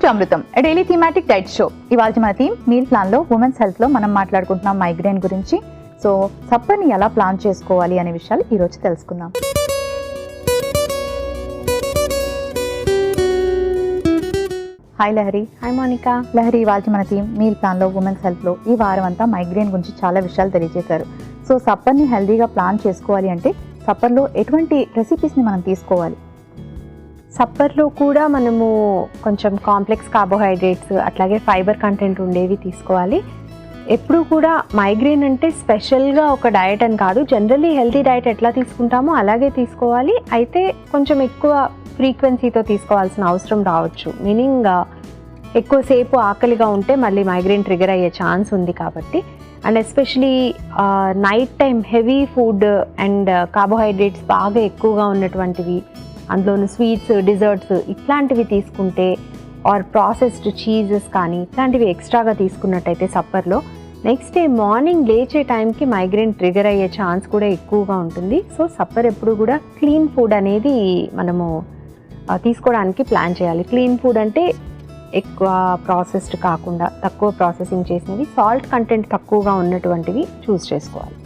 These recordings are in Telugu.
To Amrutham, a daily thematic diet show. ఇవాళ మన థీమ్ మీల్ ప్లాన్ లో ఉమెన్స్ హెల్త్ లో మనం మాట్లాడుకుంటున్నాం మైగ్రేన్ గురించి. సో సప్పర్ని ఎలా ప్లాన్ చేసుకోవాలి అనే విషయాలు ఈ రోజు తెలుసుకుందాం. హాయ్ లహరి. హాయ్ మోనికా. లహరి, ఇవాళ మన థీమ్ మీల్ ప్లాన్ లో ఉమెన్స్ హెల్త్ లో ఈ వారం అంతా మైగ్రేన్ గురించి చాలా విషయాలు తెలియజేశారు. సో సప్పర్ని హెల్దీగా ప్లాన్ చేసుకోవాలి అంటే సప్పర్లో ఎటువంటి రెసిపీస్ని మనం తీసుకోవాలి? సప్పర్లో కూడా మనము కొంచెం కాంప్లెక్స్ కార్బోహైడ్రేట్స్ అట్లాగే ఫైబర్ కంటెంట్ ఉండేవి తీసుకోవాలి. ఎప్పుడు కూడా మైగ్రేన్ అంటే స్పెషల్గా ఒక డయట్ అని కాదు, జనరలీ హెల్తీ డయట్ ఎట్లా తీసుకుంటామో అలాగే తీసుకోవాలి. అయితే కొంచెం ఎక్కువ ఫ్రీక్వెన్సీతో తీసుకోవాల్సిన అవసరం రావచ్చు. మీనింగ్ ఎక్కువసేపు ఆకలిగా ఉంటే మళ్ళీ మైగ్రేన్ ట్రిగర్ అయ్యే ఛాన్స్ ఉంది కాబట్టి. And especially night time heavy food and carbohydrates బాగా ఎక్కువగా ఉన్నటువంటివి, అందులోని స్వీట్స్, డిజర్ట్స్ ఇట్లాంటివి తీసుకుంటే ఆర్ ప్రాసెస్డ్ చీజెస్ కానీ ఇట్లాంటివి ఎక్స్ట్రాగా తీసుకున్నట్టయితే సప్పర్లో నెక్స్ట్ డే మార్నింగ్ లేచే టైంకి మైగ్రేన్ ట్రిగర్ అయ్యే ఛాన్స్ కూడా ఎక్కువగా ఉంటుంది. సో సప్పర్ ఎప్పుడు కూడా క్లీన్ ఫుడ్ అనేది మనము తీసుకోవడానికి ప్లాన్ చేయాలి. క్లీన్ ఫుడ్ అంటే ఎక్కువ ప్రాసెస్డ్ కాకుండా తక్కువ ప్రాసెసింగ్ చేసినవి, సాల్ట్ కంటెంట్ తక్కువగా ఉన్నటువంటివి చూస్ చేసుకోవాలి.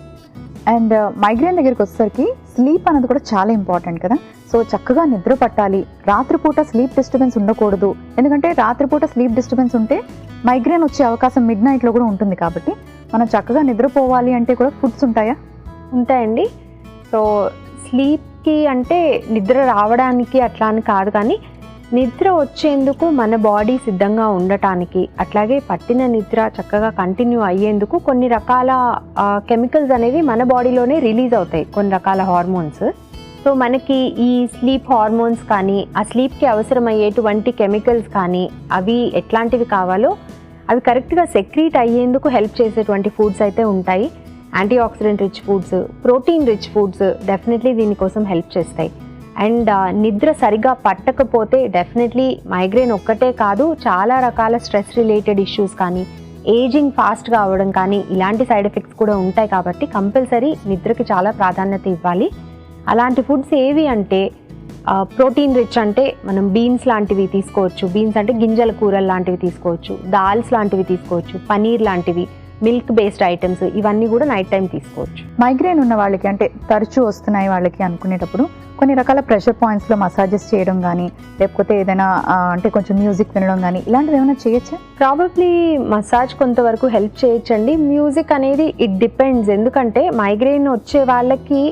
అండ్ మైగ్రేన్ దగ్గరికి వచ్చేసరికి స్లీప్ అనేది కూడా చాలా ఇంపార్టెంట్ కదా. సో చక్కగా నిద్ర పట్టాలి, రాత్రిపూట స్లీప్ డిస్టర్బెన్స్ ఉండకూడదు. ఎందుకంటే రాత్రిపూట స్లీప్ డిస్టర్బెన్స్ ఉంటే మైగ్రేన్ వచ్చే అవకాశం మిడ్ నైట్లో కూడా ఉంటుంది. కాబట్టి మనం చక్కగా నిద్రపోవాలి అంటే కూడా ఫుడ్స్ ఉంటాయా? ఉంటాయండి. సో స్లీప్కి అంటే నిద్ర రావడానికి అట్లా అని కాదు, కానీ నిద్ర వచ్చేందుకు మన బాడీ సిద్ధంగా ఉండటానికి, అట్లాగే పట్టిన నిద్ర చక్కగా కంటిన్యూ అయ్యేందుకు కొన్ని రకాల కెమికల్స్ అనేవి మన బాడీలోనే రిలీజ్ అవుతాయి, కొన్ని రకాల హార్మోన్స్. సో మనకి ఈ స్లీప్ హార్మోన్స్ కానీ ఆ స్లీప్కి అవసరమయ్యేటువంటి కెమికల్స్ కానీ అవి ఎట్లాంటివి కావాలో అవి కరెక్ట్గా సెక్రీట్ అయ్యేందుకు హెల్ప్ చేసేటువంటి ఫుడ్స్ అయితే ఉంటాయి. Anti oxidant rich foods, protein rich foods definitely దీనికోసం హెల్ప్ చేస్తాయి. అండ్ నిద్ర సరిగా పట్టకపోతే డెఫినెట్లీ మైగ్రేన్ ఒక్కటే కాదు, చాలా రకాల స్ట్రెస్ రిలేటెడ్ ఇష్యూస్ కానీ, ఏజింగ్ ఫాస్ట్గా అవ్వడం కానీ ఇలాంటి సైడ్ ఎఫెక్ట్స్ కూడా ఉంటాయి. కాబట్టి కంపల్సరీ నిద్రకి చాలా ప్రాధాన్యత ఇవ్వాలి. అలాంటి ఫుడ్స్ ఏవి అంటే ప్రోటీన్ రిచ్ అంటే మనం బీన్స్ లాంటివి తీసుకోవచ్చు, బీన్స్ అంటే గింజల కూరలు లాంటివి తీసుకోవచ్చు, దాల్స్ లాంటివి తీసుకోవచ్చు, పనీర్ లాంటివి, మిల్క్ బేస్డ్ ఐటమ్స్ ఇవన్నీ కూడా నైట్ టైం తీసుకోవచ్చు. మైగ్రేన్ ఉన్న వాళ్ళకి అంటే తరచూ వస్తున్నాయి వాళ్ళకి అనుకునేటప్పుడు కొన్ని రకాల ప్రెషర్ పాయింట్స్లో మసాజెస్ చేయడం కానీ, లేకపోతే ఏదైనా అంటే కొంచెం మ్యూజిక్ వినడం కానీ ఇలాంటివి ఏమైనా చేయొచ్చా? ప్రాబబ్లీ మసాజ్ కొంతవరకు హెల్ప్ చేయొచ్చండి. మ్యూజిక్ అనేది ఇట్ డిపెండ్స్, ఎందుకంటే మైగ్రేన్ వచ్చే వాళ్ళకి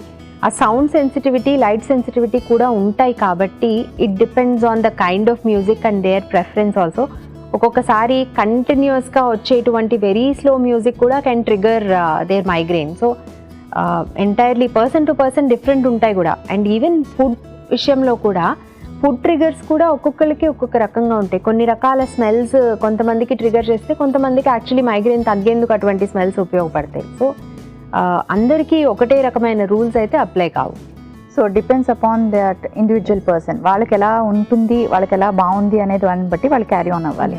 ఆ సౌండ్ సెన్సిటివిటీ, లైట్ సెన్సిటివిటీ కూడా ఉంటాయి. కాబట్టి it depends on the kind of music and their preference also. ఒక్కొక్కసారి కంటిన్యూస్గా వచ్చేటువంటి వెరీ స్లో మ్యూజిక్ కూడా can trigger their migraine. So entirely person to person different ఉంటాయి కూడా. అండ్ ఈవెన్ ఫుడ్ విషయంలో కూడా ఫుడ్ ట్రిగర్స్ కూడా ఒక్కొక్కరికి ఒక్కొక్క రకంగా ఉంటాయి. కొన్ని రకాల స్మెల్స్ కొంతమందికి ట్రిగర్ చేస్తే కొంతమందికి యాక్చువల్లీ మైగ్రేన్ తగ్గేందుకు అటువంటి స్మెల్స్ ఉపయోగపడతాయి. సో అందరికీ ఒకటే రకమైన రూల్స్ అయితే అప్లై కావు. So depends upon that individual person, వాళ్ళకి ఎలా ఉంటుంది, వాళ్ళకి ఎలా బాగుంది అనేది దాన్ని బట్టి వాళ్ళు క్యారీ ఆన్ అవ్వాలి.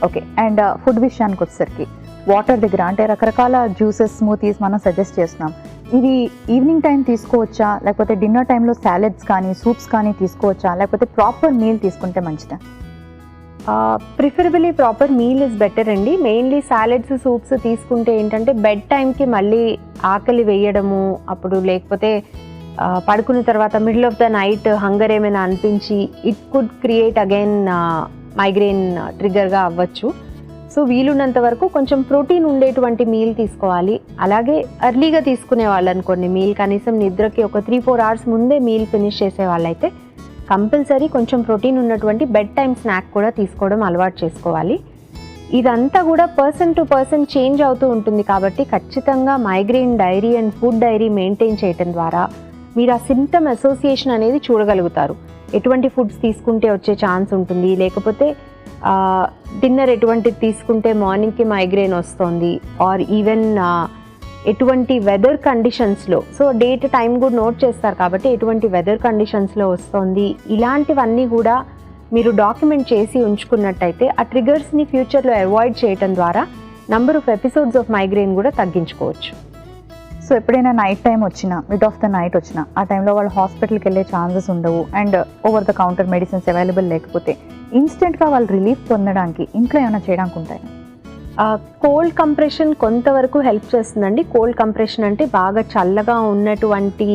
ఓకే. అండ్ ఫుడ్ విషయానికి వచ్చేసరికి వాటర్ దగ్గర అంటే రకరకాల జ్యూసెస్, స్మూతీస్ మనం సజెస్ట్ చేస్తున్నాం. ఇవి ఈవినింగ్ టైం తీసుకోవచ్చా, లేకపోతే డిన్నర్ టైంలో సాలెడ్స్ కానీ సూప్స్ కానీ తీసుకోవచ్చా, లేకపోతే ప్రాపర్ మీల్ తీసుకుంటే మంచిదా? Preferably proper meal is better అండి. మెయిన్లీ సాలెడ్స్, సూప్స్ తీసుకుంటే ఏంటంటే బెడ్ టైంకి మళ్ళీ ఆకలి వేయడము, అప్పుడు లేకపోతే పడుకున్న తర్వాత middle of the night hunger ఏమైనా అనిపించి it could create again migraine ట్రిగర్గా అవ్వచ్చు. సో వీలున్నంత వరకు కొంచెం ప్రోటీన్ ఉండేటువంటి మీల్ తీసుకోవాలి. అలాగే ఎర్లీగా తీసుకునే వాళ్ళు అనుకోండి, మీల్ కనీసం నిద్రకి ఒక 3-4 hours ముందే మీల్ ఫినిష్ చేసే వాళ్ళైతే కంపల్సరీ కొంచెం ప్రోటీన్ ఉన్నటువంటి బెడ్ టైం స్నాక్ కూడా తీసుకోవడం అలవాటు చేసుకోవాలి. ఇదంతా కూడా పర్సన్ టు పర్సన్ చేంజ్ అవుతూ ఉంటుంది. కాబట్టి ఖచ్చితంగా migraine diary and food diary maintain చేయడం ద్వారా మీరు ఆ సిమ్టమ్ అసోసియేషన్ అనేది చూడగలుగుతారు. ఎటువంటి ఫుడ్స్ తీసుకుంటే వచ్చే ఛాన్స్ ఉంటుంది, లేకపోతే డిన్నర్ ఎటువంటిది తీసుకుంటే మార్నింగ్కి మైగ్రేన్ వస్తుంది, ఆర్ ఈవెన్ ఎటువంటి వెదర్ కండిషన్స్లో, సో డేట్ టైం కూడా నోట్ చేస్తారు కాబట్టి ఎటువంటి వెదర్ కండిషన్స్లో వస్తుంది, ఇలాంటివన్నీ కూడా మీరు డాక్యుమెంట్ చేసి ఉంచుకున్నట్టయితే ఆ ట్రిగర్స్ని ఫ్యూచర్లో అవాయిడ్ చేయడం ద్వారా number of episodes of migraine కూడా తగ్గించుకోవచ్చు. సో ఎప్పుడైనా నైట్ టైం వచ్చినా, మిడ్ ఆఫ్ ద నైట్ వచ్చినా, ఆ టైంలో వాళ్ళు హాస్పిటల్కి వెళ్ళే ఛాన్సెస్ ఉండవు and over the counter medicines available లేకపోతే ఇన్స్టెంట్గా వాళ్ళు రిలీఫ్ పొందడానికి ఇంట్లో ఏమైనా చేయడానికి ఉంటాయి? కోల్డ్ కంప్రెషన్ కొంతవరకు హెల్ప్ చేస్తుందండి. కోల్డ్ కంప్రెషన్ అంటే బాగా చల్లగా ఉన్నటువంటి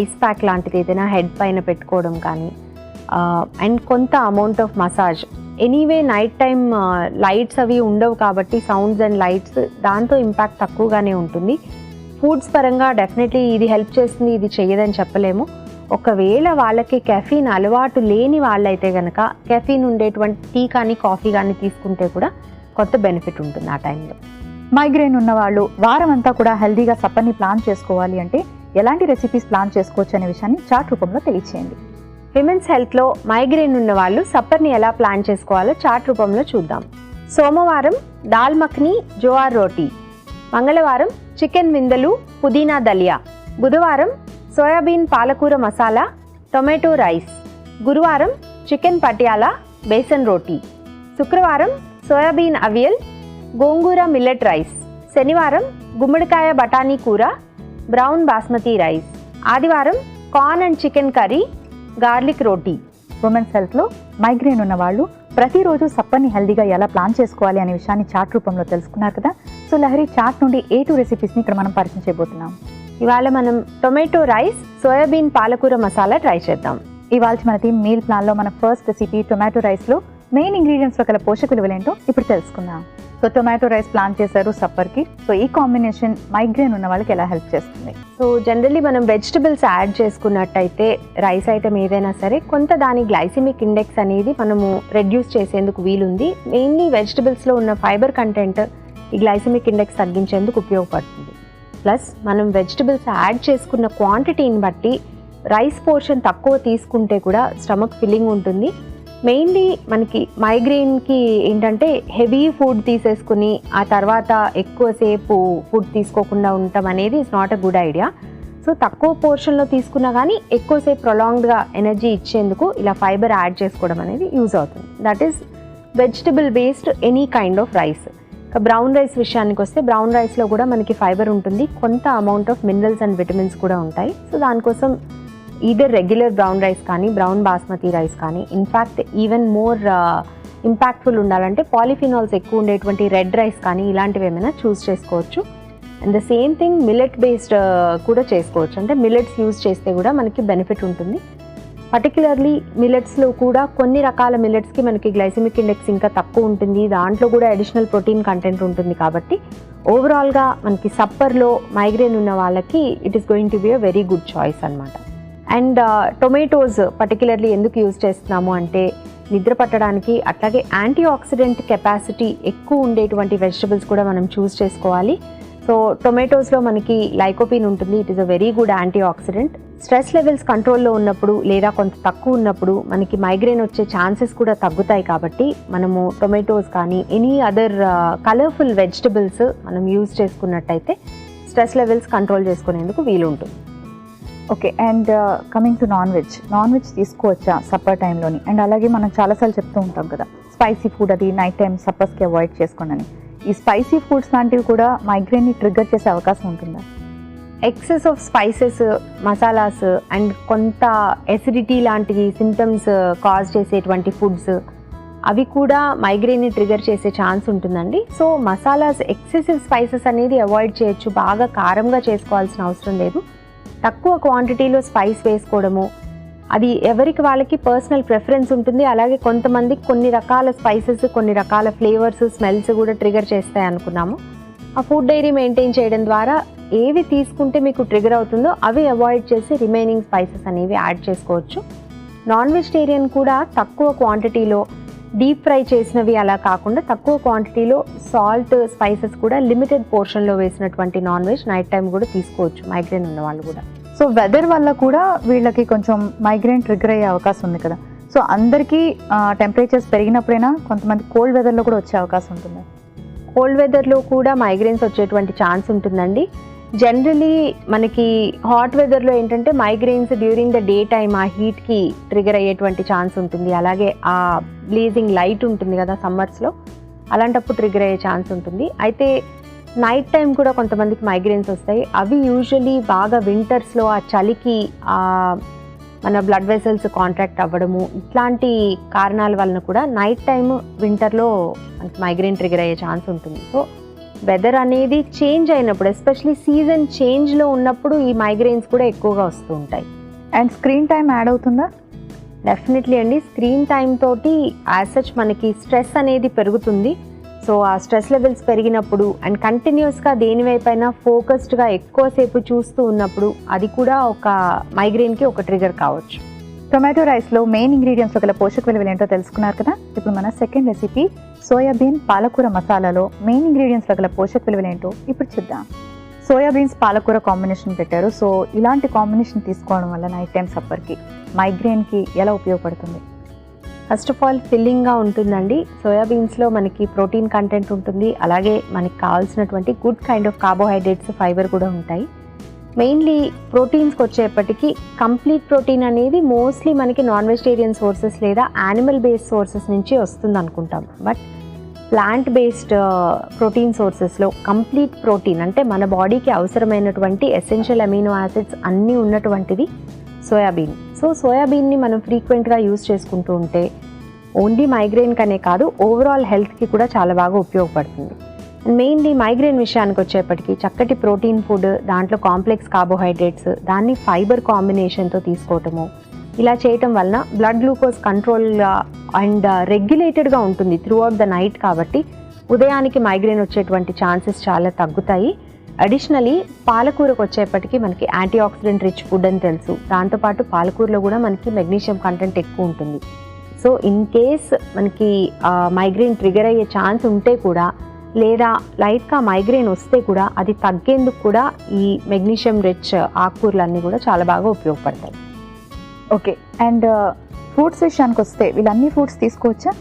ఐస్ ప్యాక్ లాంటిది ఏదైనా హెడ్ పైన పెట్టుకోవడం కానీ, అండ్ కొంత amount of massage. Anyway night time lights అవి ఉండవు కాబట్టి సౌండ్స్ అండ్ లైట్స్ దాంతో ఇంపాక్ట్ తక్కువగానే ఉంటుంది. ఫుడ్స్ పరంగా డెఫినెట్లీ ఇది హెల్ప్ చేస్తుంది, ఇది చేయదని చెప్పలేము. ఒకవేళ వాళ్ళకి కెఫీన్ అలవాటు లేని వాళ్ళైతే కనుక కెఫీన్ ఉండేటువంటి టీ కానీ కాఫీ కానీ తీసుకుంటే కూడా కొత్త బెనిఫిట్ ఉంటుంది ఆ టైంలో. మైగ్రేన్ ఉన్న వాళ్ళు వారం అంతా కూడా హెల్దీగా సప్పర్ని ప్లాన్ చేసుకోవాలి అంటే ఎలాంటి రెసిపీస్ ప్లాన్ చేసుకోవచ్చు అనే విషయాన్ని చార్ట్ రూపంలో తెలియచేయండి. విమెన్స్ హెల్త్లో మైగ్రేన్ ఉన్న వాళ్ళు సప్పర్ని ఎలా ప్లాన్ చేసుకోవాలో చార్ట్ రూపంలో చూద్దాం. సోమవారం దాల్ మఖ్ని జోఆర్ రోటీ, మంగళవారం చికెన్ విందలు పుదీనా దలియా, బుధవారం సోయాబీన్ పాలకూర మసాలా టొమాటో రైస్, గురువారం చికెన్ పటియాలా బేసన్ రోటీ, శుక్రవారం సోయాబీన్ అవియల్ గోంగూర మిల్లెట్ రైస్, శనివారం గుమ్మడికాయ బఠానీ కూర బ్రౌన్ బాస్మతి రైస్, ఆదివారం corn and chicken curry garlic roti. Women's హెల్త్లో మైగ్రేన్ ఉన్న వాళ్ళు ప్రతిరోజు సప్పర్ని హెల్దీగా ఎలా ప్లాన్ చేసుకోవాలి అనే విషయాన్ని చార్ట్ రూపంలో తెలుసుకున్నారు కదా. సో లహరి, చార్ట్ నుండి 2 రెసిపీస్ని ఇక్కడ మనం పరిచయం చేయబోతున్నాం. ఇవాళ మనం టొమాటో రైస్ సోయాబీన్ పాలకూర మసాలా ట్రై చేద్దాం. ఇవాళ మనది మీల్ ప్లాన్లో మన ఫస్ట్ రెసిపీ టొమాటో రైస్లో మెయిన్ ఇంగ్రీడియంట్స్లో గల పోషక విలువలేంటో ఇప్పుడు తెలుసుకుందాం. సో టొమాటో రైస్ ప్లాన్ చేశారు సప్పర్కి. సో ఈ కాంబినేషన్ మైగ్రేన్ ఉన్న వాళ్ళకి ఎలా హెల్ప్ చేస్తుంది? సో జనరల్లీ మనం వెజిటబుల్స్ యాడ్ చేసుకున్నట్టయితే రైస్ ఐటమ్ ఏదైనా సరే కొంత దాని గ్లైసిమిక్ ఇండెక్స్ అనేది మనము రెడ్యూస్ చేసేందుకు వీలుంది. మెయిన్లీ వెజిటబుల్స్లో ఉన్న ఫైబర్ కంటెంట్ ఈ గ్లైసిమిక్ ఇండెక్స్ తగ్గించేందుకు ఉపయోగపడుతుంది. ప్లస్ మనం వెజిటబుల్స్ యాడ్ చేసుకున్న క్వాంటిటీని బట్టి రైస్ పోర్షన్ తక్కువ తీసుకుంటే కూడా స్టమక్ ఫిల్లింగ్ ఉంటుంది. మెయిన్లీ మనకి మైగ్రేన్కి ఏంటంటే హెవీ ఫుడ్ తీసేసుకుని ఆ తర్వాత ఎక్కువసేపు ఫుడ్ తీసుకోకుండా ఉండటం అనేది it's not a good idea. So తక్కువ పోర్షన్లో తీసుకున్నా కానీ ఎక్కువసేపు ప్రొలాంగ్డ్గా ఎనర్జీ ఇచ్చేందుకు ఇలా ఫైబర్ యాడ్ చేసుకోవడం అనేది యూజ్ అవుతుంది. That is vegetable based any kind of rice. Brown rice విషయానికి వస్తే బ్రౌన్ రైస్లో కూడా మనకి ఫైబర్ ఉంటుంది, కొంత amount of minerals and vitamins కూడా ఉంటాయి. సో దానికోసం ఈదర్ రెగ్యులర్ బ్రౌన్ రైస్ కానీ బ్రౌన్ బాస్మతి రైస్ కానీ, ఇన్ఫ్యాక్ట్ ఈవెన్ మోర్ ఇంపాక్ట్ఫుల్ ఉండాలంటే పాలిఫినాల్స్ ఎక్కువ ఉండేటువంటి రెడ్ రైస్ కానీ ఇలాంటివి ఏమైనా చూస్ చేసుకోవచ్చు. And the same thing millet based కూడా చేసుకోవచ్చు. అంటే మిల్లెట్స్ యూజ్ చేస్తే కూడా మనకి బెనిఫిట్ ఉంటుంది. పర్టికులర్లీ మిల్లెట్స్లో కూడా కొన్ని రకాల మిల్లెట్స్కి మనకి గ్లైసిమిక్ ఇండెక్స్ ఇంకా తక్కువ ఉంటుంది, దాంట్లో కూడా అడిషనల్ ప్రోటీన్ కంటెంట్ ఉంటుంది. కాబట్టి ఓవరాల్గా మనకి సప్పర్లో మైగ్రేన్ ఉన్న వాళ్ళకి it is going to be a very good choice అనమాట. అండ్ టొమాటోస్ పర్టికులర్లీ ఎందుకు యూజ్ చేస్తున్నాము అంటే నిద్ర పట్టడానికి, అట్లాగే యాంటీ ఆక్సిడెంట్ కెపాసిటీ ఎక్కువ ఉండేటువంటి వెజిటబుల్స్ కూడా మనం చూస్ చేసుకోవాలి. సో టొమాటోస్లో మనకి లైకోపిన్ ఉంటుంది, it is a very good anti oxidant. Stress levels కంట్రోల్లో ఉన్నప్పుడు లేదా కొంత తక్కువ ఉన్నప్పుడు మనకి మైగ్రేన్ వచ్చే ఛాన్సెస్ కూడా తగ్గుతాయి. కాబట్టి మనము టొమాటోస్ కానీ ఎనీ అదర్ కలర్ఫుల్ వెజిటబుల్స్ మనం యూజ్ చేసుకున్నట్టయితే స్ట్రెస్ లెవెల్స్ కంట్రోల్ చేసుకునేందుకు వీలుంటుంది. Okay, and coming to non veg తీసుకోవచ్చా సప్పర్ టైంలోని? అండ్ అలాగే మనం చాలాసార్లు చెప్తూ ఉంటాం కదా, స్పైసీ ఫుడ్ అది నైట్ టైం సప్పర్స్కి అవాయిడ్ చేసుకోండి అని. ఈ స్పైసీ ఫుడ్స్ లాంటివి కూడా మైగ్రేన్ని ట్రిగ్గర్ చేసే అవకాశం ఉంటుందా? Excess of spices, masalas and కొంత ఎసిడిటీ లాంటి సిమ్టమ్స్ కాజ్ చేసేటువంటి ఫుడ్స్ అవి కూడా మైగ్రేన్ని ట్రిగర్ చేసే ఛాన్స్ ఉంటుందండి. సో మసాలాస్, ఎక్సెసివ్ స్పైసెస్ అనేది అవాయిడ్ చేయొచ్చు. బాగా కారంగా చేసుకోవాల్సిన అవసరం లేదు. తక్కువ క్వాంటిటీలో స్పైస్ వేసుకోవడము, అది ఎవరికి వాళ్ళకి పర్సనల్ ప్రిఫరెన్స్ ఉంటుంది. అలాగే కొంతమందికి కొన్ని రకాల స్పైసెస్, కొన్ని రకాల ఫ్లేవర్స్, స్మెల్స్ కూడా ట్రిగర్ చేస్తాయి అనుకున్నాము. ఆ ఫుడ్ డైరీ మెయింటైన్ చేయడం ద్వారా ఏవి తీసుకుంటే మీకు ట్రిగర్ అవుతుందో అవి అవాయిడ్ చేసి రిమైనింగ్ స్పైసెస్ అనేవి యాడ్ చేసుకోవచ్చు. నాన్ వెజిటేరియన్ కూడా తక్కువ క్వాంటిటీలో డీప్ ఫ్రై చేసినవి అలా కాకుండా తక్కువ క్వాంటిటీలో సాల్ట్, స్పైసెస్ కూడా లిమిటెడ్ పోర్షన్లో వేసినటువంటి నాన్ వెజ్ నైట్ టైం కూడా తీసుకోవచ్చు మైగ్రేన్ ఉన్న వాళ్ళు కూడా. సో వెదర్ వల్ల కూడా వీళ్ళకి కొంచెం మైగ్రేన్ ట్రిగ్గర్ అయ్యే అవకాశం ఉంది కదా. సో అందరికీ టెంపరేచర్స్ పెరిగినప్పుడైనా కొంతమంది కోల్డ్ వెదర్లో కూడా వచ్చే అవకాశం ఉంటుంది. కోల్డ్ వెదర్లో కూడా మైగ్రేన్స్ వచ్చేటువంటి ఛాన్స్ ఉంటుందండి. జనరలీ మనకి హాట్ వెదర్లో ఏంటంటే migrants during the day time ఆ హీట్కి ట్రిగర్ అయ్యేటువంటి ఛాన్స్ ఉంటుంది. అలాగే ఆ బ్లీజింగ్ లైట్ ఉంటుంది కదా సమ్మర్స్లో, అలాంటప్పుడు ట్రిగర్ అయ్యే ఛాన్స్ ఉంటుంది. అయితే నైట్ టైం కూడా కొంతమందికి మైగ్రేన్స్ వస్తాయి. అవి యూజువలీ బాగా వింటర్స్లో ఆ చలికి మన బ్లడ్ వెసల్స్ కాంట్రాక్ట్ అవ్వడము ఇట్లాంటి కారణాల వలన కూడా నైట్ టైం వింటర్లో మనకి మైగ్రేన్ ట్రిగర్ అయ్యే ఛాన్స్ ఉంటుంది. సో వెదర్ అనేది చేంజ్ అయినప్పుడు, ఎస్పెషలీ సీజన్ చేంజ్లో ఉన్నప్పుడు ఈ మైగ్రేన్స్ కూడా ఎక్కువగా వస్తూ ఉంటాయి. అండ్ స్క్రీన్ టైం యాడ్ అవుతుందా? డెఫినెట్లీ అండి. స్క్రీన్ టైం తోటి యాజ్ సచ్ మనకి స్ట్రెస్ అనేది పెరుగుతుంది. సో ఆ స్ట్రెస్ లెవెల్స్ పెరిగినప్పుడు అండ్ కంటిన్యూస్గా దేనివైపైనా ఫోకస్డ్గా ఎక్కువసేపు చూస్తూ ఉన్నప్పుడు అది కూడా ఒక మైగ్రేన్కి ఒక ట్రిగర్ కావచ్చు. టొమాటో రైస్లో మెయిన్ ఇంగ్రీడియంట్స్ గల పోషక విలువలు ఏంటో తెలుసుకున్నారు కదా. ఇప్పుడు మన సెకండ్ రెసిపీ సోయాబీన్ పాలకూర మసాలాలో మెయిన్ ఇంగ్రీడియంట్స్ గల పోషక విలువలు ఏంటో ఇప్పుడు చూద్దాం. సోయాబీన్స్ పాలకూర కాంబినేషన్ పెట్టారు. సో ఇలాంటి కాంబినేషన్ తీసుకోవడం వల్ల నైట్ టైం సప్పర్కి మైగ్రేన్కి ఎలా ఉపయోగపడుతుంది? ఫస్ట్ ఆఫ్ ఆల్ ఫిల్లింగ్గా ఉంటుందండి. సోయాబీన్స్లో మనకి ప్రోటీన్ కంటెంట్ ఉంటుంది, అలాగే మనకి కావాల్సినటువంటి good kind of carbohydrates, fiber కూడా ఉంటాయి. మెయిన్లీ ప్రోటీన్స్కి వచ్చేప్పటికి కంప్లీట్ ప్రోటీన్ అనేది మోస్ట్లీ మనకి నాన్ వెజిటేరియన్ సోర్సెస్ లేదా యానిమల్ బేస్డ్ సోర్సెస్ నుంచి వస్తుంది అనుకుంటాం. బట్ ప్లాంట్ బేస్డ్ ప్రోటీన్ సోర్సెస్లో కంప్లీట్ ప్రోటీన్ అంటే మన బాడీకి అవసరమైనటువంటి ఎసెన్షియల్ అమినో యాసిడ్స్ అన్నీ ఉన్నటువంటిది సోయాబీన్. సో సోయాబీన్ని మనం ఫ్రీక్వెంట్గా యూజ్ చేసుకుంటూ ఉంటే ఓన్లీ మైగ్రేన్ కనే కాదు ఓవరాల్ హెల్త్కి కూడా చాలా బాగా ఉపయోగపడుతుంది. మెయిన్లీ మైగ్రేన్ విషయానికి వచ్చేప్పటికి చక్కటి ప్రోటీన్ ఫుడ్, దాంట్లో కాంప్లెక్స్ కార్బోహైడ్రేట్స్, దాన్ని ఫైబర్ కాంబినేషన్తో తీసుకోవటము, ఇలా చేయటం వలన బ్లడ్ గ్లూకోజ్ కంట్రోల్ అండ్ రెగ్యులేటెడ్గా ఉంటుంది త్రూ అవుట్ ద నైట్. కాబట్టి ఉదయానికి మైగ్రేన్ వచ్చేటువంటి ఛాన్సెస్ చాలా తగ్గుతాయి. అడిషనలీ పాలకూరకు వచ్చేప్పటికి మనకి యాంటీ ఆక్సిడెంట్ రిచ్ ఫుడ్ అని తెలుసు. దాంతోపాటు పాలకూరలో కూడా మనకి మెగ్నీషియం కంటెంట్ ఎక్కువ ఉంటుంది. సో ఇన్ కేస్ మనకి మైగ్రేన్ ట్రిగర్ అయ్యే ఛాన్స్ ఉంటే కూడా లేదా లైట్గా మైగ్రేన్ వస్తే కూడా అది తగ్గేందుకు కూడా ఈ మెగ్నీషియం రిచ్ ఆకుకూరలన్నీ కూడా చాలా బాగా ఉపయోగపడతాయి. ఓకే. అండ్ ఫ్రూట్స్ విషయానికి వస్తే వీళ్ళన్ని ఫ్రూట్స్ తీసుకోవచ్చా?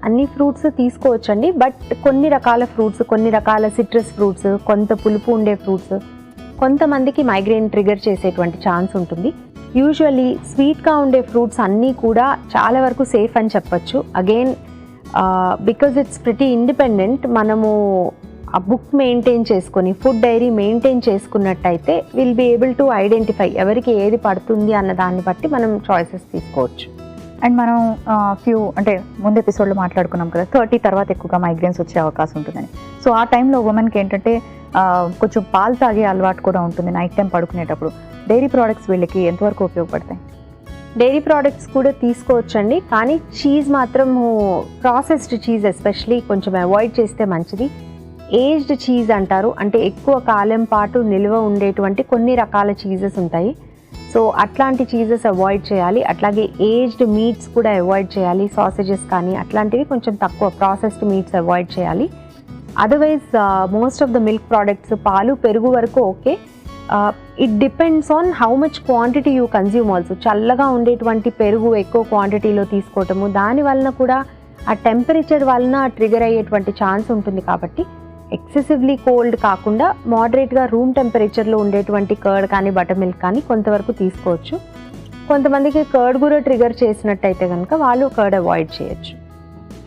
అన్ని ఫ్రూట్స్ తీసుకోవచ్చండి. బట్ కొన్ని రకాల ఫ్రూట్స్, కొన్ని రకాల సిట్రస్ ఫ్రూట్స్, కొంత పులుపు ఉండే ఫ్రూట్స్ కొంతమందికి మైగ్రేన్ ట్రిగర్ చేసేటువంటి ఛాన్స్ ఉంటుంది. యూజువల్లీ స్వీట్గా ఉండే ఫ్రూట్స్ అన్నీ కూడా చాలా వరకు సేఫ్ అని చెప్పచ్చు. Again because it's pretty independent, మనము ఆ బుక్ మెయింటైన్ చేసుకొని ఫుడ్ డైరీ మెయింటైన్ చేసుకున్నట్టయితే will be able to identify ఎవరికి ఏది పడుతుంది అన్న దాన్ని బట్టి మనం చాయిసెస్ తీసుకోవచ్చు. అండ్ మనం అంటే ముందు ఎపిసోడ్లో మాట్లాడుకున్నాం కదా 30 తర్వాత ఎక్కువగా మైగ్రేన్స్ వచ్చే అవకాశం ఉంటుందని. సో ఆ టైంలో ఉమెన్కి ఏంటంటే కొంచెం పాలు తాగే అలవాటు కూడా ఉంటుంది నైట్ టైం పడుకునేటప్పుడు. డైరీ ప్రోడక్ట్స్ వీళ్ళకి ఎంతవరకు ఉపయోగపడతాయి? డైరీ ప్రోడక్ట్స్ కూడా తీసుకోవచ్చండి, కానీ చీజ్ మాత్రం ప్రాసెస్డ్ చీజ్ ఎస్పెషలీ కొంచెం అవాయిడ్ చేస్తే మంచిది. ఏజ్డ్ చీజ్ అంటారు, అంటే ఎక్కువ కాలం పాటు నిల్వ ఉండేటువంటి కొన్ని రకాల చీజెస్ ఉంటాయి. సో అట్లాంటి చీజెస్ అవాయిడ్ చేయాలి. అట్లాగే ఏజ్డ్ మీట్స్ కూడా అవాయిడ్ చేయాలి. సాసేజెస్ కానీ అట్లాంటివి కొంచెం తక్కువ, ప్రాసెస్డ్ మీట్స్ అవాయిడ్ చేయాలి. Otherwise most of the milk products, పాలు పెరుగు వరకు okay. It depends on how much quantity you consume also. చల్లగా ఉండేటువంటి పెరుగు ఎక్కువ క్వాంటిటీలో తీసుకోవటము, దాని వలన కూడా ఆ టెంపరేచర్ వలన ట్రిగర్ అయ్యేటువంటి ఛాన్స్ ఉంటుంది. కాబట్టి ఎక్సెసివ్లీ కోల్డ్ కాకుండా మోడరేట్గా రూమ్ టెంపరేచర్లో ఉండేటువంటి కర్డ్ కానీ బటర్ మిల్క్ కానీ కొంతవరకు తీసుకోవచ్చు. కొంతమందికి కర్డ్ కూడా ట్రిగర్ చేసినట్టయితే కనుక వాళ్ళు కర్డ్ అవాయిడ్ చేయొచ్చు.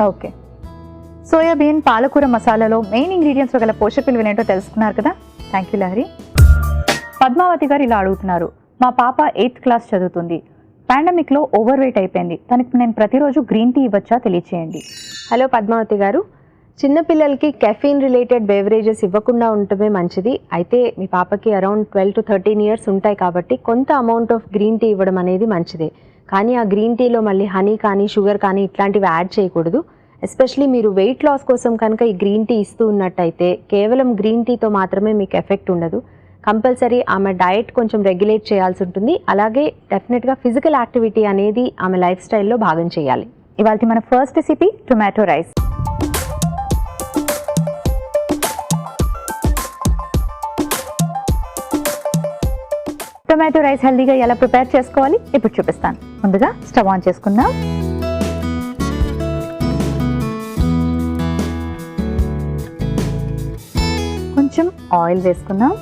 ఓకే. సోయాబీన్ పాలకూర మసాలాలో మెయిన్ ఇంగ్రీడియంట్స్ గల పోషక విలువలు ఏంటో తెలుసుకున్నారు కదా. Thank you Lahari. పద్మావతి గారు ఇలా అడుగుతున్నారు, మా పాప 8th క్లాస్ చదువుతుంది, పాండమిక్లో ఓవర్ వెయిట్ అయిపోయింది, తనకి నేను ప్రతిరోజు గ్రీన్ టీ ఇవ్వచ్చా తెలియచేయండి. హలో పద్మావతి గారు, చిన్నపిల్లలకి కెఫీన్ రిలేటెడ్ బెవరేజెస్ ఇవ్వకుండా ఉండటమే మంచిది. అయితే మీ పాపకి అరౌండ్ 12 to 13 ఇయర్స్ ఉంటాయి కాబట్టి కొంత అమౌంట్ ఆఫ్ గ్రీన్ టీ ఇవ్వడం అనేది మంచిదే. కానీ ఆ గ్రీన్ టీలో మళ్ళీ హనీ కానీ షుగర్ కానీ ఇట్లాంటివి యాడ్ చేయకూడదు. ఎస్పెషలీ మీరు వెయిట్ లాస్ కోసం కనుక ఈ గ్రీన్ టీ ఇస్తూ ఉన్నట్టయితే కేవలం గ్రీన్ టీతో మాత్రమే మీకు ఎఫెక్ట్ ఉండదు. కంపల్సరీ ఆమె డయట్ కొంచెం రెగ్యులేట్ చేయాల్సి ఉంటుంది. అలాగే డెఫినెట్గా ఫిజికల్ యాక్టివిటీ అనేది ఆమె లైఫ్ స్టైల్లో భాగం చేయాలి. ఇవాళ మన first recipe tomato rice. Tomato rice హెల్దీగా ఎలా ప్రిపేర్ చేసుకోవాలి ఇప్పుడు చూపిస్తాను. ముందుగా స్టవ్ ఆన్ చేసుకుందాం. కొంచెం ఆయిల్ వేసుకుందాం.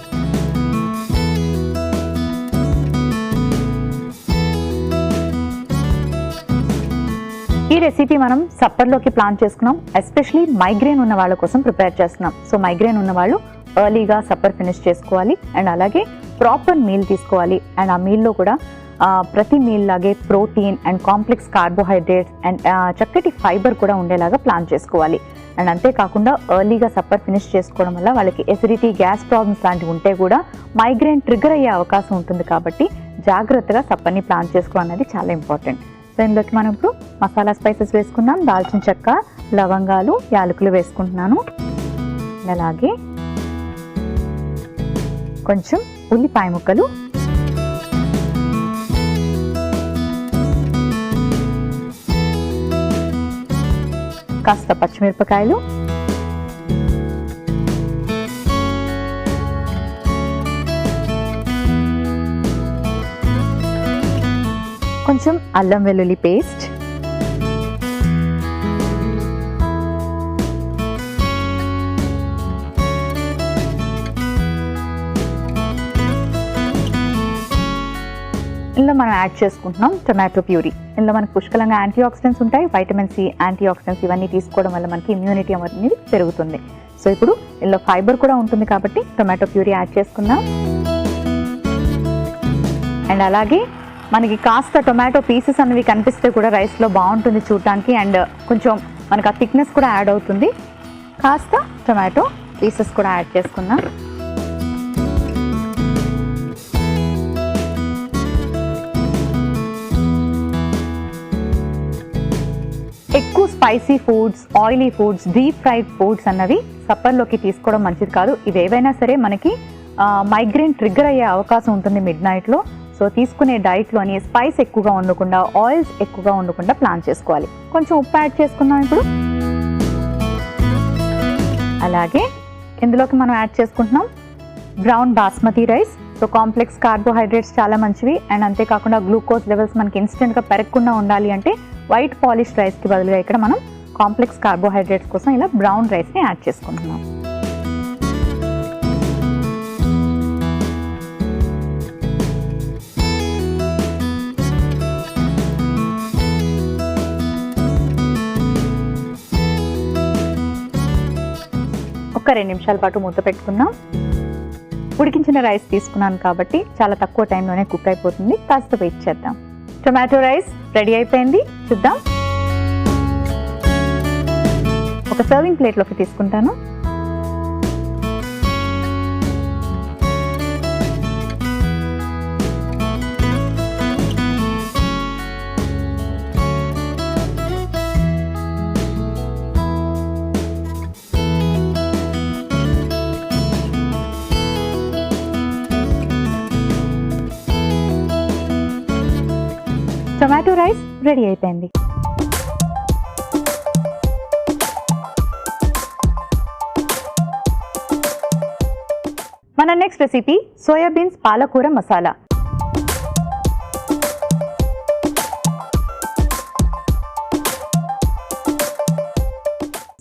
ఈ రెసిపీ మనం సప్పర్లోకి ప్లాన్ చేసుకున్నాం. ఎస్పెషలీ మైగ్రేన్ ఉన్న వాళ్ళ కోసం ప్రిపేర్ చేస్తున్నాం. సో మైగ్రేన్ ఉన్న వాళ్ళు ఎర్లీగా సప్పర్ ఫినిష్ చేసుకోవాలి. అండ్ అలాగే ప్రాపర్ మీల్ తీసుకోవాలి. అండ్ ఆ మీల్లో కూడా ప్రతి మీల్ లాగే protein and complex carbohydrates and చక్కటి ఫైబర్ కూడా ఉండేలాగా ప్లాన్ చేసుకోవాలి. అండ్ అంతేకాకుండా ఎర్లీగా సప్పర్ ఫినిష్ చేసుకోవడం వల్ల వాళ్ళకి ఎసిడిటీ, గ్యాస్ ప్రాబ్లమ్స్ లాంటివి ఉంటే కూడా మైగ్రేన్ ట్రిగ్గర్ అయ్యే అవకాశం ఉంటుంది. కాబట్టి జాగ్రత్తగా సప్పర్ని ప్లాన్ చేసుకోవడం అనేది చాలా ఇంపార్టెంట్. సో ఇందులోకి మనం ఇప్పుడు మసాలా స్పైసెస్ వేసుకుందాం. దాల్చిన చెక్క, లవంగాలు, యాలకులు వేసుకుంటున్నాను. అలాగే కొంచెం ఉల్లిపాయ ముక్కలు, కాస్త పచ్చిమిరపకాయలు, కొంచెం అల్లం వెల్లుల్లి పేస్ట్, ఇందులో మనం యాడ్ చేసుకుంటున్నాం టొమాటో ప్యూరీ. ఇందులో మనకు పుష్కలంగా యాంటీ ఆక్సిడెంట్స్ ఉంటాయి, వైటమిన్ సి, యాంటీ ఆక్సిడెంట్స్ ఇవన్నీ తీసుకోవడం వల్ల మనకి ఇమ్యూనిటీ అనేది పెరుగుతుంది. సో ఇప్పుడు ఇందులో ఫైబర్ కూడా ఉంటుంది కాబట్టి టొమాటో ప్యూరీ యాడ్ చేసుకుందాం. అండ్ అలాగే మనకి కాస్త టొమాటో పీసెస్ అనేవి కనిపిస్తే కూడా రైస్లో బాగుంటుంది చూడటానికి. అండ్ కొంచెం మనకు ఆ థిక్నెస్ కూడా యాడ్ అవుతుంది. కాస్త టొమాటో పీసెస్ కూడా యాడ్ చేసుకుందాం. ఎక్కువ spicy foods, oily foods, deep fried foods అన్నవి సప్పర్లోకి తీసుకోవడం మంచిది కాదు. ఇవి ఏవైనా సరే మనకి మైగ్రేన్ ట్రిగ్గర్ అయ్యే అవకాశం ఉంటుంది మిడ్ నైట్లో. సో తీసుకునే డైట్లోని స్పైస్ ఎక్కువగా ఉండకుండా, ఆయిల్స్ ఎక్కువగా ఉండకుండా ప్లాన్ చేసుకోవాలి. కొంచెం ఉప్పు యాడ్ చేసుకుందాం ఇప్పుడు. అలాగే ఇందులోకి మనం యాడ్ చేసుకుంటున్నాం brown basmati rice. So complex carbohydrates చాలా మంచివి. అండ్ అంతేకాకుండా గ్లూకోజ్ లెవెల్స్ మనకి ఇన్స్టెంట్గా పెరగకుండా ఉండాలి అంటే వైట్ పాలిష్ రైస్కి బదులుగా ఇక్కడ మనం కాంప్లెక్స్ కార్బోహైడ్రేట్స్ కోసం ఇలా బ్రౌన్ రైస్ని యాడ్ చేసుకుంటున్నాం. ఒక 2 నిమిషాల పాటు మూత పెట్టుకుందాం. ఉడికించిన రైస్ తీసుకున్నాను కాబట్టి చాలా తక్కువ టైంలోనే కుక్ అయిపోతుంది. కాస్త వెయిట్ చేద్దాం. టొమాటో రైస్ రెడీ అయిపోయింది. చూద్దాం. ఒక సర్వింగ్ ప్లేట్లోకి తీసుకుంటాను. టొమాటో రైస్ రెడీ అయిపోయింది. మన నెక్స్ట్ రెసిపీ సోయాబీన్స్ పాలకూర మసాలా.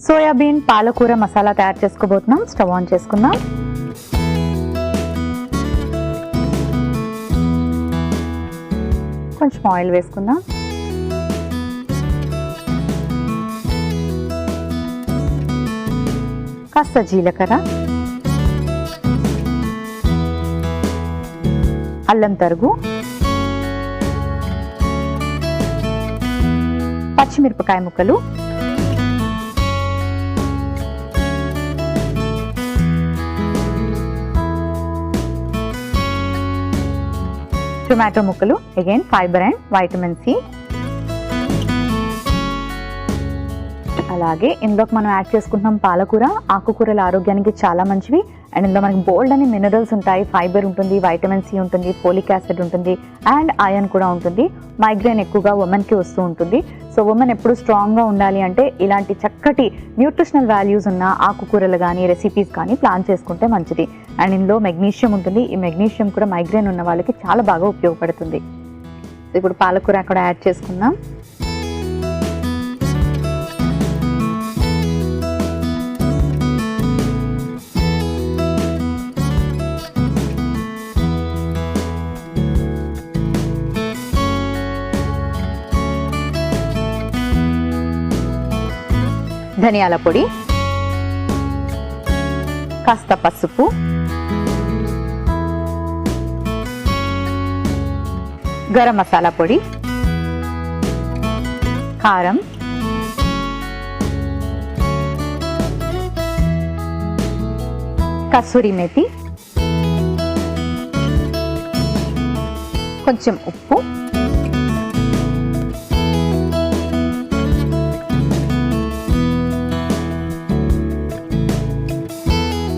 సోయాబీన్ పాలకూర మసాలా తయారు చేసుకోబోతున్నాం. స్టవ్ ఆన్ చేసుకుందాం. కొంచెం ఆయిల్ వేసుకుందాం. కాస్త జీలకర్ర, అల్లం తరుగు, పచ్చిమిరపకాయ ముక్కలు, టొమాటో ముక్కలు, again fibre and vitamin C. అలాగే ఇందులోకి మనం యాడ్ చేసుకుంటున్నాం పాలకూర. ఆకుకూరలు ఆరోగ్యానికి చాలా మంచివి. అండ్ ఇందులో మనకి బోల్డ్ అని మినరల్స్ ఉంటాయి, ఫైబర్ ఉంటుంది, వైటమిన్ సి ఉంటుంది, ఫోలిక్ యాసిడ్ ఉంటుంది, అండ్ ఐరన్ కూడా ఉంటుంది. మైగ్రేన్ ఎక్కువగా ఉమెన్కి వస్తూ ఉంటుంది. సో ఉమెన్ ఎప్పుడు స్ట్రాంగ్గా ఉండాలి అంటే ఇలాంటి చక్కటి న్యూట్రిషనల్ వాల్యూస్ ఉన్న ఆకుకూరలు కానీ రెసిపీస్ కానీ ప్లాన్ చేసుకుంటే మంచిది. అండ్ ఇందులో మెగ్నీషియం ఉంటుంది. ఈ మెగ్నీషియం కూడా మైగ్రేన్ ఉన్న వాళ్ళకి చాలా బాగా ఉపయోగపడుతుంది. సో ఇప్పుడు పాలకూర అక్కడ యాడ్ చేసుకుందాం. ధనియాల పొడి, కాస్త పసుపు, గరం మసాలా పొడి, కారం, కసూరి మేతి, కొంచెం ఉప్పు,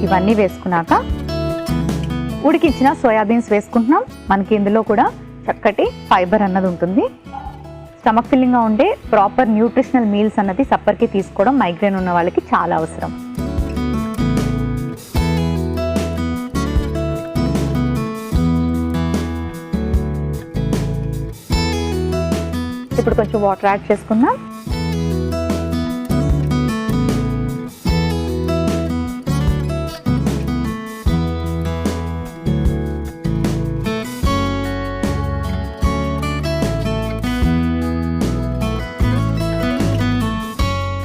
ఇవన్నీ వేసుకున్నాక ఉడికించిన సోయాబీన్స్ వేసుకుంటున్నాం. మనకి ఇందులో కూడా చక్కటి ఫైబర్ అన్నది ఉంటుంది. స్టమక్ ఫిల్లింగ్గా ఉండే ప్రాపర్ న్యూట్రిషనల్ మీల్స్ అన్నది సప్పర్కి తీసుకోవడం మైగ్రేన్ ఉన్న వాళ్ళకి చాలా అవసరం. ఇప్పుడు కొంచెం వాటర్ యాడ్ చేసుకుందాం.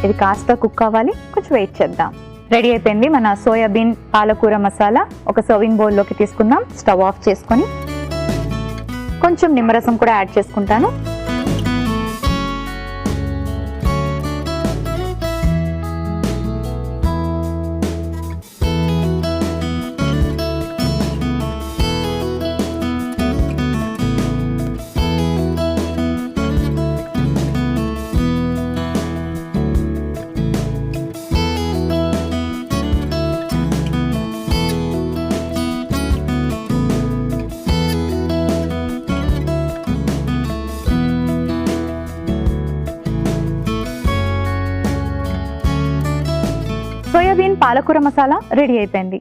ఇది కాస్త కుక్ అవ్వాలి, కొంచెం వెయిట్ చేద్దాం. రెడీ అయిపోయింది మన సోయాబీన్ పాలకూర మసాలా. ఒక సర్వింగ్ బౌల్లోకి తీసుకుందాం. స్టవ్ ఆఫ్ చేసుకొని కొంచెం నిమ్మరసం కూడా యాడ్ చేసుకుంటాను. సోయాబీన్ పాలకూర మసాలా రెడీ అయిపోయింది.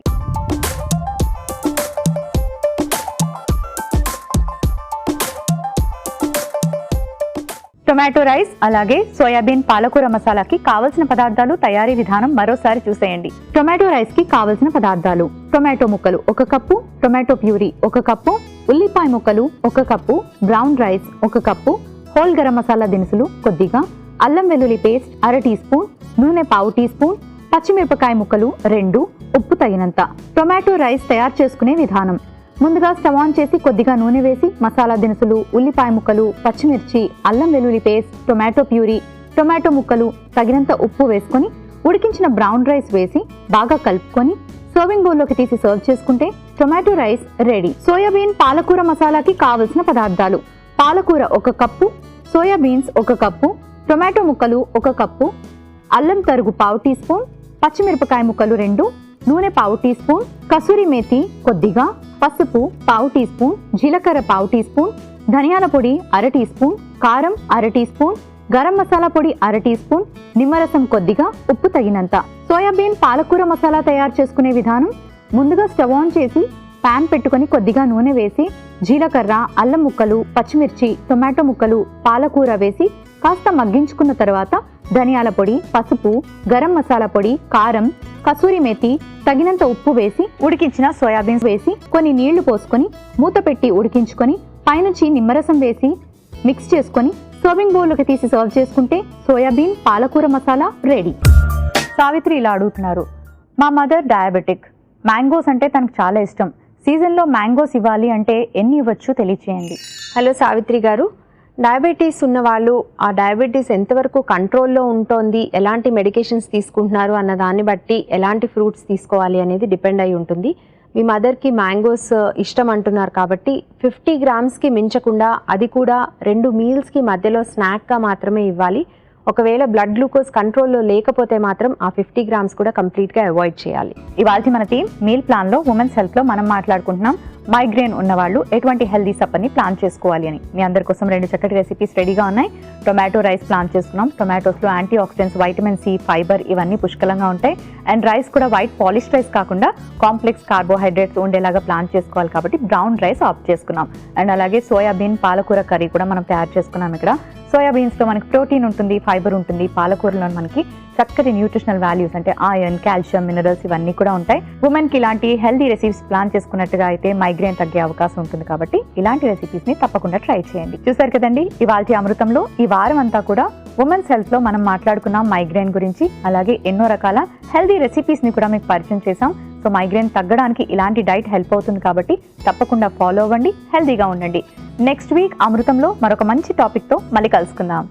టొమాటో రైస్ అలాగే సోయాబీన్ పాలకూర మసాలాకి కావలసిన పదార్థాలు, తయారీ విధానం మరోసారి చూసేయండి. టొమాటో రైస్ కి కావలసిన పదార్థాలు: టొమాటో ముక్కలు 1 కప్పు, టొమాటో ప్యూరీ 1 కప్పు, ఉల్లిపాయ ముక్కలు 1 cup, brown rice 1 cup, whole garam masala దినుసులు కొద్దిగా, అల్లం వెల్లుల్లి పేస్ట్ 1/2 టీ స్పూన్, నూనె 1/2 టీ స్పూన్, పచ్చిమిరపకాయ ముక్కలు 2, ఉప్పు తగినంత. టొమాటో రైస్ తయారు చేసుకునే విధానం: ముందుగా స్టవ్ ఆన్ చేసి కొద్దిగా నూనె వేసి మసాలా దినుసులు, ఉల్లిపాయ ముక్కలు, పచ్చిమిర్చి, అల్లం వెల్లుల్లి పేస్ట్, టొమాటో ప్యూరీ, టొమాటో ముక్కలు, తగినంత ఉప్పు వేసుకొని ఉడికించిన బ్రౌన్ రైస్ వేసి బాగా కలుపుకొని సర్వింగ్ బౌల్లోకి తీసి సర్వ్ చేసుకుంటే టొమాటో రైస్ రెడీ. సోయాబీన్ పాలకూర మసాలాకి కావలసిన పదార్థాలు: పాలకూర 1 కప్పు, సోయాబీన్స్ 1 కప్పు, టొమాటో ముక్కలు 1 కప్పు, అల్లం తరుగు 1/2 టీ స్పూన్, పచ్చిమిరపకాయ ముక్కలు 2, నూనె 1/2 టీ స్పూన్, కసూరి మేతి కొద్దిగా, పసుపు 1/2 టీ స్పూన్, జీలకర్ర 1/2 టీ స్పూన్, ధనియాల పొడి 1/2 టీ స్పూన్, కారం 1/2 టీ స్పూన్, గరం మసాలా పొడి 1/2 టీ స్పూన్, నిమ్మరసం కొద్దిగా, ఉప్పు తగినంత. సోయాబీన్ పాలకూర మసాలా తయారు చేసుకునే విధానం: ముందుగా స్టవ్ ఆన్ చేసి పాన్ పెట్టుకొని కొద్దిగా నూనె వేసి జీలకర్ర, అల్లం ముక్కలు, పచ్చిమిర్చి, టొమాటో ముక్కలు, పాలకూర వేసి కాస్త మగ్గించుకున్న తర్వాత ధనియాల పొడి, పసుపు, గరం మసాలా పొడి, కారం, కసూరి మేతి, తగినంత ఉప్పు వేసి ఉడికించిన సోయాబీన్స్ వేసి కొన్ని నీళ్లు పోసుకొని మూత పెట్టి ఉడికించుకొని పైనుంచి నిమ్మరసం వేసి మిక్స్ చేసుకొని సర్వింగ్ బౌల్లోకి తీసి సర్వ్ చేసుకుంటే సోయాబీన్ పాలకూర మసాలా రెడీ. సావిత్రి ఇలా అడుగుతున్నారు: మా మదర్ డయాబెటిక్, మ్యాంగోస్ అంటే తనకు చాలా ఇష్టం. సీజన్లో మ్యాంగోస్ ఇవ్వాలి అంటే ఎన్ని ఇవ్వచ్చు తెలియచేయండి. హలో సావిత్రి గారు, డయాబెటీస్ ఉన్న వాళ్ళు ఆ డయాబెటీస్ ఎంతవరకు కంట్రోల్లో ఉంటుంది, ఎలాంటి మెడికేషన్స్ తీసుకుంటున్నారు అన్న దాన్ని బట్టి ఎలాంటి ఫ్రూట్స్ తీసుకోవాలి అనేది డిపెండ్ అయి ఉంటుంది. మీ మదర్కి మ్యాంగోస్ ఇష్టం అంటున్నారు కాబట్టి 50 గ్రామ్స్కి మించకుండా, అది కూడా 2 మీల్స్కి మధ్యలో స్నాక్గా మాత్రమే ఇవ్వాలి. ఒకవేళ బ్లడ్ గ్లూకోజ్ కంట్రోల్లో లేకపోతే మాత్రం ఆ 50 గ్రామ్స్ కూడా కంప్లీట్గా అవాయిడ్ చేయాలి. ఇవాళ మన టీమ్ మీల్ ప్లాన్లో ఉమెన్స్ హెల్త్లో మనం మాట్లాడుకుంటున్నాం మైగ్రేన్ ఉన్నవాళ్ళు ఎటువంటి హెల్దీ సప్పర్ని ప్లాన్ చేసుకోవాలి అని. మీ అందరి కోసం 2 చక్కటి రెసిపీస్ రెడీగా ఉన్నాయి. టొమాటో రైస్ ప్లాన్ చేసుకున్నాం. టొమాటోస్లో antioxidants, vitamin C, fiber ఇవన్నీ పుష్కలంగా ఉంటాయి. అండ్ రైస్ కూడా వైట్ పాలిష్డ్ రైస్ కాకుండా కాంప్లెక్స్ కార్బోహైడ్రేట్స్ ఉండేలాగా ప్లాన్ చేసుకోవాలి కాబట్టి బ్రౌన్ రైస్ ఆప్ట్ చేసుకున్నాం. అండ్ అలాగే సోయాబీన్ పాలకూర కర్రీ కూడా మనం తయారు చేసుకున్నాం. ఇక్కడ సోయాబీన్స్లో మనకి ప్రోటీన్ ఉంటుంది, ఫైబర్ ఉంటుంది. పాలకూరలో మనకి చక్కటి న్యూట్రిషనల్ వాల్యూస్ అంటే ఐరన్, కాల్షియం, మినరల్స్ ఇవన్నీ కూడా ఉంటాయి. ఉమెన్కి ఇలాంటి హెల్దీ రెసిపీస్ ప్లాన్ చేసుకున్నట్టుగా అయితే మైగ్రేన్ తగ్గే అవకాశం ఉంటుంది కాబట్టి ఇలాంటి రెసిపీస్ని తప్పకుండా ట్రై చేయండి. చూసారు కదండి ఇవాల్టి అమృతంలో. ఈ వారం అంతా కూడా ఉమెన్స్ హెల్త్లో మనం మాట్లాడుకున్నాం మైగ్రేన్ గురించి. అలాగే ఎన్నో రకాల హెల్దీ రెసిపీస్ని కూడా మీకు పరిచయం చేసాం. సో మైగ్రేన్ తగ్గడానికి ఇలాంటి డైట్ హెల్ప్ అవుతుంది కాబట్టి తప్పకుండా ఫాలో అవ్వండి, హెల్తీగా ఉండండి. నెక్స్ట్ వీక్ అమృతంలో మరొక మంచి టాపిక్తో మళ్ళీ కలుసుకుందాం.